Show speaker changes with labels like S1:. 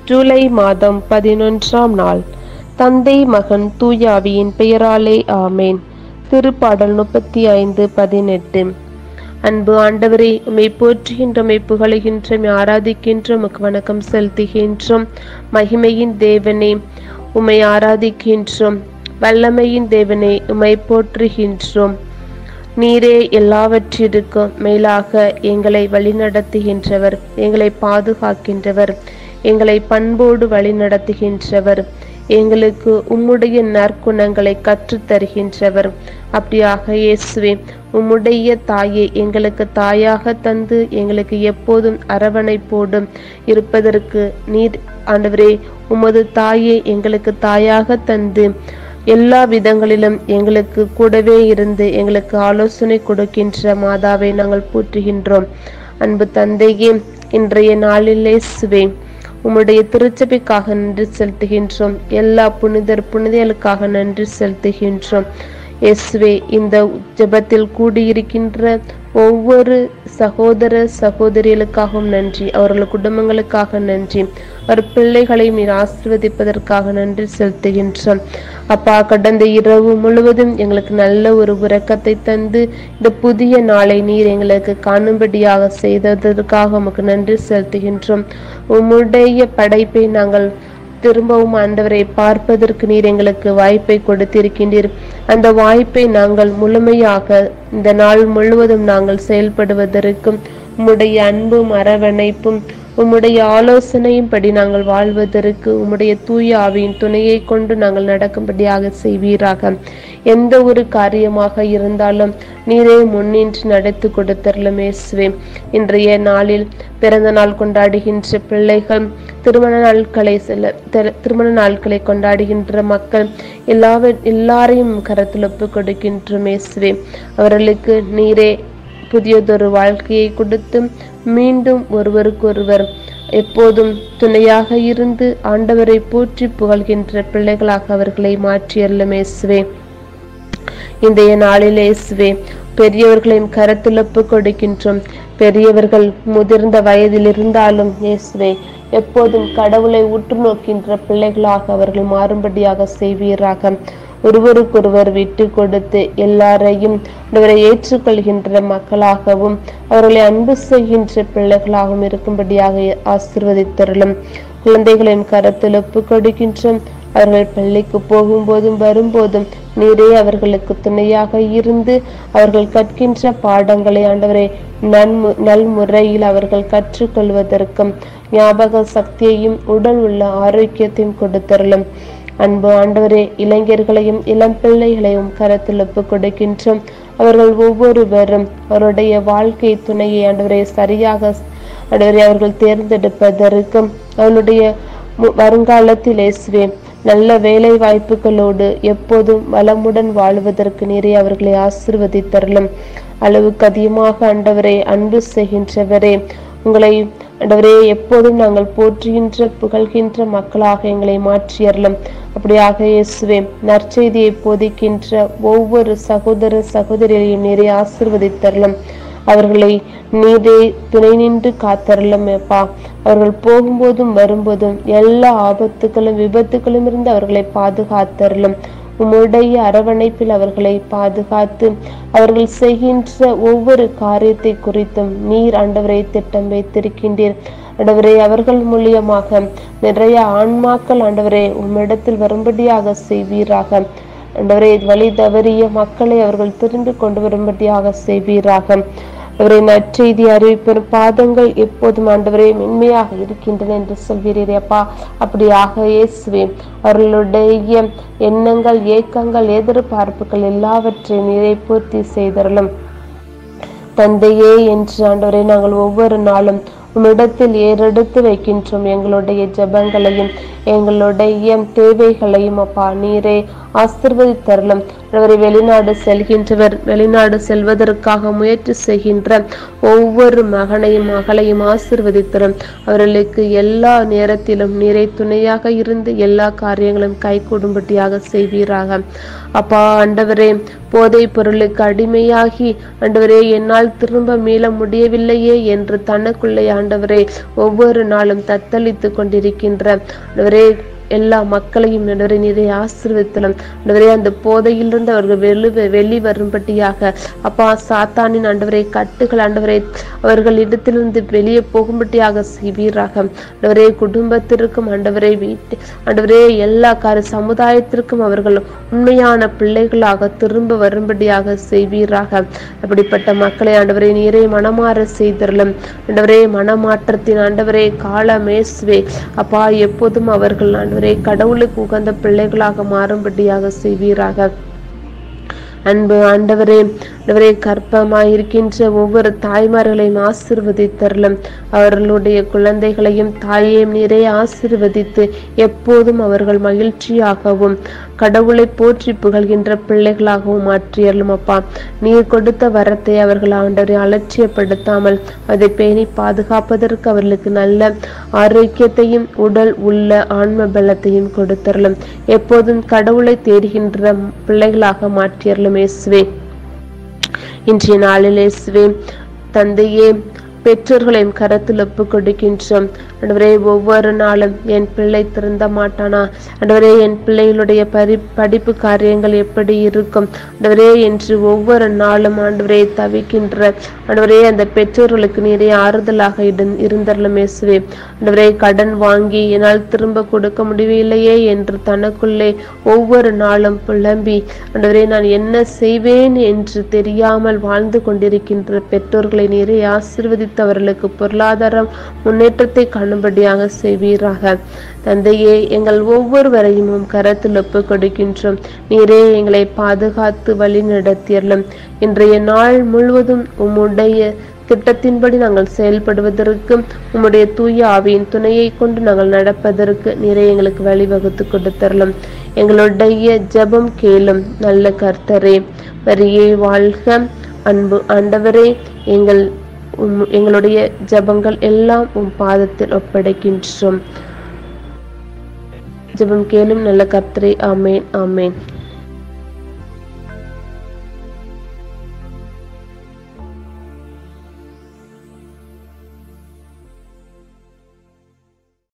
S1: ஜூலை மாதம் 11ஆம் நாள். தந்தை மகன் தூயாவியின் பெயராலே ஆமேன். திருப்பாடல் 35:18. அன்பு ஆண்டவரே, உம்மை போற்றுகின்ற, உம்மை புகழுகின்ற, உம்மை ஆராதிக்கின்ற, உமக்கு வணக்கம் செலுத்துகின்றோம். மகிமையின் தேவனே, உம்மை ஆராதிக்கின்றோம். வல்லமையின் தேவனே, உம்மை போற்றுகின்றோம். நீரே எல்லாவற்றிற்கும் மேலாக எங்களை வழிநடத்துகின்றவர், எங்களை பாதுகாக்கின்றவர், எங்களை பண்போடு வழிநடத்துகின்றவர், எங்களுக்கு உம்முடைய நற்குணங்களை கற்றுத்தருகின்றவர். அப்படியாக இயேசுவே, உம்முடைய தாயை எங்களுக்கு தாயாக தந்து எங்களுக்கு எப்போதும் அரவணைப்போடும் இருப்பதற்கு நீர் ஆண்டவரே, உமது தாயை எங்களுக்கு தாயாக தந்து எல்லா விதங்களிலும் எங்களுக்கு கூடவே இருந்து எங்களுக்கு ஆலோசனை கொடுக்கின்ற மாதாவை நாங்கள் போற்றுகின்றோம். அன்பு தந்தையே, இன்றைய நாளில் இயேசுவே, உம்முடைய திருச்சபைக்காக நன்றி செலுத்துகின்றோம். எல்லா புனிதர்களுக்காக நன்றி செலுத்துகின்றோம். இயேசுவே, இந்த ஜெபத்தில் கூடியிருக்கின்ற ஒவ்வொரு சகோதர சகோதரிகளுக்காகவும் நன்றி, அவர்கள் குடும்பங்களுக்காக நன்றி, அவர் பிள்ளைகளையும் நீர் ஆசீர்வதிப்பதற்காக நன்றி செலுத்துகின்றோம். அப்பா, கடந்த இரவு முழுவதும் எங்களுக்கு நல்ல ஒரு உறக்கத்தை தந்து இந்த புதிய நாளை நீர் எங்களுக்கு காணும்படியாக செய்ததற்காக உமக்கு நன்றி செலுத்துகின்றோம். உம்முடைய படைப்பை நாங்கள் திரும்பவும் ஆண்டவரை பார்ப்பதற்கு நீர் எங்களுக்கு வாய்ப்பை கொடுத்திருக்கின்றீர். அந்த வாய்ப்பை நாங்கள் முழுமையாக இந்த நாள் முழுவதும் நாங்கள் செயல்படுவதற்கும் உம்முடைய அன்பும் அரவணைப்பும் உம்முடைய ஆலோசனையும் படி நாங்கள் வாழ்வதற்கு உம்முடைய தூய ஆவியின் துணையை கொண்டு நாங்கள் நடக்கும்படியாக செய்வீராக. எந்த ஒரு காரியமாக இருந்தாலும் நீரே முன்னின்று நடத்தி கொடுத்தரலும் இயேசுவே. இன்றைய நாளில் பிறந்த நாள் கொண்டாடுகின்ற பிள்ளைகள், திருமண நாட்களை கொண்டாடுகின்ற மக்கள் எல்லாரையும் கரத்தில் ஒப்பு கொடுக்கின்றோம் இயேசுவே. அவர்களுக்கு நீரே புதியதொரு வாழ்க்கையை கொடுத்து மீண்டும் ஒருவருக்கொருவர் எப்போதும் துணையாக இருந்து ஆண்டவரை போற்றி புகழ்கின்ற பிள்ளைகளாக அவர்களை மாற்றியறலும் இயேசுவே. இன்றைய நாளில் இயேசுவே, பெரியவர்களையும் கரத்தில் ஒப்பு கொடுக்கின்றோம். பெரியவர்கள் முதிர்ந்த வயதில் இருந்தாலும் இயேசுவே, எப்போதும் கடவுளை உற்று நோக்கின்ற பிள்ளைகளாக அவர்கள் மாறும்படியாக செய்வீராக. ஒருவருக்கொருவர் விட்டு கொடுத்து எல்லாரையும் அவரை ஏற்றுக்கொள்கின்ற மக்களாகவும் அவர்களை அன்பு செய்கின்ற பிள்ளைகளாகவும் இருக்கும்படியாக ஆசீர்வதித்தருளும். குழந்தைகளையும் கரத்தில் ஒப்பு கொடுக்கின்றோம். அவர்கள் பள்ளிக்கு போகும்போதும் வரும்போதும் நீரே அவர்களுக்கு துணையாக இருந்து அவர்கள் கற்கின்ற பாடங்களை ஆண்டவரை நல்முறையில் அவர்கள் கற்றுக்கொள்வதற்கும் ஞாபக சக்தியையும் உடல் உள்ள ஆரோக்கியத்தையும் கொடுத்தருளும். அன்பு ஆண்டவரே, இளைஞர்களையும் இளம் பிள்ளைகளையும் கரத்தில் ஒப்பு கொடுக்கின்றோம். அவர்கள் ஒவ்வொருவரும் அவருடைய வாழ்க்கை துணையை ஆண்டவரை சரியாக ஆண்டவரை அவர்கள் தேர்ந்தெடுப்பதற்கும் அவருடைய வருங்காலத்தில் இயேசுவே நல்ல வேலை வாய்ப்புகளோடு எப்போதும் வளமுடன் வாழ்வதற்கு நீரே அவர்களை ஆசீர்வதித்தருளும். அளவுக்கு அதிகமாக ஆண்டவரை அன்பு செய்கின்றவரே, உங்களை ஆண்டவரே எப்போதும் நாங்கள் போற்றுகின்ற புகழ்கின்ற மக்களாக எங்களை மாற்றியறலும். அப்படியாக இயேசுவே, நற்செய்தியை போதிக்கின்ற ஒவ்வொரு சகோதர சகோதரியையும் நீரே ஆசீர்வதித்தரலும். அவர்களை நீரே துணை நின்று காத்தரலும். அப்பா, அவர்கள் போகும்போதும் வரும்போதும் எல்லா ஆபத்துகளும் விபத்துகளும் இருந்து அவர்களை பாதுகாத்தரலும். உம்முடைய அரவணைப்பில் அவர்களை பாதுகாத்து அவர்கள் செய்கின்ற ஒவ்வொரு காரியத்தை குறித்தும் நீர் ஆண்டவரை திட்டம் வைத்திருக்கின்றீர். ஆண்டவரே, அவர்கள் மூலியமாக நிறைய ஆன்மாக்கள் ஆண்டவரே உம்மிடத்தில் வரும்படியாக செய்வீராக. ஆண்டவரே, வழி தவறிய மக்களை அவர்கள் திரும்பி கொண்டு வரும்படியாக செய்வீராக. அவரை நற்செய்தி அறிவிப்பெற பாதங்கள் எப்போதும் ஆண்டவரே மென்மையாக இருக்கின்றன என்று சொல்வீரே அப்பா. அப்படியாக இயேசுவே, அவர்களுடைய எண்ணங்கள், ஏக்கங்கள், எதிர்பார்ப்புகள் எல்லாவற்றையும் நீரை பூர்த்தி செய்தரலும். தந்தையே என்று ஆண்டவரை நாங்கள் ஒவ்வொரு நாளும் உம்மிடத்தில் ஏறெடுத்து வைக்கின்றோம். எங்களுடைய ஜெபங்களையும் எங்களுடைய தேவைகளையும் அப்பா நீரே ஆசீர்வதித்தரலும். ஆண்டவரே வெளிநாடு செல்கின்றவர், வெளிநாடு செல்வதற்காக முயற்சி செய்கின்ற ஒவ்வொரு மகனையும் மகளையும் ஆசீர்வதித்தரும். அவர்களுக்கு எல்லா நேரத்திலும் நீரை துணையாக இருந்து எல்லா காரியங்களும் கைகூடும்படியாக செய்வீராக. அப்பா ஆண்டவரே, போதைப் பொருளுக்கு அடிமையாகி ஆண்டவரே என்னால் திரும்ப மீள முடியவில்லையே என்று தனக்குள்ளே ஆண்டவரே ஒவ்வொரு நாளும் தத்தளித்து கொண்டிருக்கின்ற ஆண்டவரே எல்லா மக்களையும் ஆண்டவரே நீரை ஆசீர்வதித்தலும். ஆண்டவரே அந்த போதையிலிருந்து அவர்கள் வெளி வரும்படியாக அப்பா சாத்தானின் ஆண்டவரே கட்டுகள் ஆண்டவரே அவர்கள் இடத்திலிருந்து வெளியே போகும்படியாக செய்வீராக. ஆண்டவரே குடும்பத்திற்கும் ஆண்டவரே ஆண்டவரே எல்லா சமுதாயத்திற்கும் அவர்கள் உண்மையான பிள்ளைகளாக திரும்ப வரும்படியாக செய்வீராக. அப்படிப்பட்ட மக்களை ஆண்டவரே நீரை மனமாற செய்தரலும். ஆண்டவரே மனமாற்றத்தின் ஆண்டவரே காலமேசுவே அப்பா எப்போதும் அவர்கள் ஆண்டவரே கடவுளுக்கு உகந்த பிள்ளைகளாக மாறும்படியாக செய்வீராக. அன்பு ஆண்டவரே, ஆண்டவரே கர்ப்பமாயிருக்கின்ற ஒவ்வொரு தாய்மார்களையும் ஆசீர்வதித்தரலும். அவர்களுடைய குழந்தைகளையும் தாயையும் நீரை ஆசீர்வதித்து எப்போதும் அவர்கள் மகிழ்ச்சியாகவும் கடவுளை போற்றி புகழ்கின்ற பிள்ளைகளாகவும் மாற்றியறலும். அப்பா நீர் கொடுத்த வரத்தை அவர்கள் ஆண்டவரை அலட்சியப்படுத்தாமல் அதை பேணி பாதுகாப்பதற்கு அவர்களுக்கு நல்ல ஆரோக்கியத்தையும் உடல் உள்ள ஆன்ம பலத்தையும் கொடுத்தரலும். எப்போதும் கடவுளை தேடுகின்ற பிள்ளைகளாக மாற்றியறலும். இயேசுவே இன்றைய நாளில் இயேசுவே தந்தையே பெற்றோர்களையும் கரத்தில் ஒப்பு கொடுக்கின்றோம். ஆண்டவரே ஒவ்வொரு நாளும் என் பிள்ளை திருந்த மாட்டானா, ஆண்டவரே என் பிள்ளைகளுடைய படிப்பு காரியங்கள் எப்படி இருக்கும் ஆண்டவரே என்று ஒவ்வொரு நாளும் ஆண்டவரே தவிக்கின்ற ஆண்டவரே அந்த பெற்றோர்களுக்கு நீரே ஆறுதலாக இருந்தரலும். இயேசுவே ஆண்டவரே கடன் வாங்கி என்னால் திரும்ப கொடுக்க முடியவில்லையே என்று தனக்குள்ளே ஒவ்வொரு நாளும் புலம்பி ஆண்டவரே நான் என்ன செய்வேன் என்று தெரியாமல் வாழ்ந்து கொண்டிருக்கின்ற பெற்றோர்களை நீரே ஆசீர்வதித்து அவர்களுக்கு பொருளாதார முன்னேற்றத்தை காணும்படியாக செய்வீராக. தந்தையே எங்கள் ஒவ்வொருவரையும் கரத்தில் ஒப்பு கொடுக்கின்றோம். நீரே எங்களை பாதுகாத்து வழி நடத்தியறலும். இன்றைய நாள் முழுவதும் உம்முடைய திட்டத்தின்படி நாங்கள் செயல்படுவதற்கு உம்முடைய தூய ஆவியின் துணையை கொண்டு நாங்கள் நடப்பதற்கு நீரே எங்களுக்கு வழிவகுத்து கொடுத்தரலும். எங்களுடைய ஜெபம் கேளும் நல்ல கர்த்தரே. வரியே வாழ்க. அன்பு ஆண்டவரே, எங்களுடைய ஜெபங்கள் எல்லாம் உம் பாதத்தில் ஒப்படைக்கின்றோம். ஜெபம் கேளும் நல்ல கர்த்தரே. ஆமேன் ஆமேன்.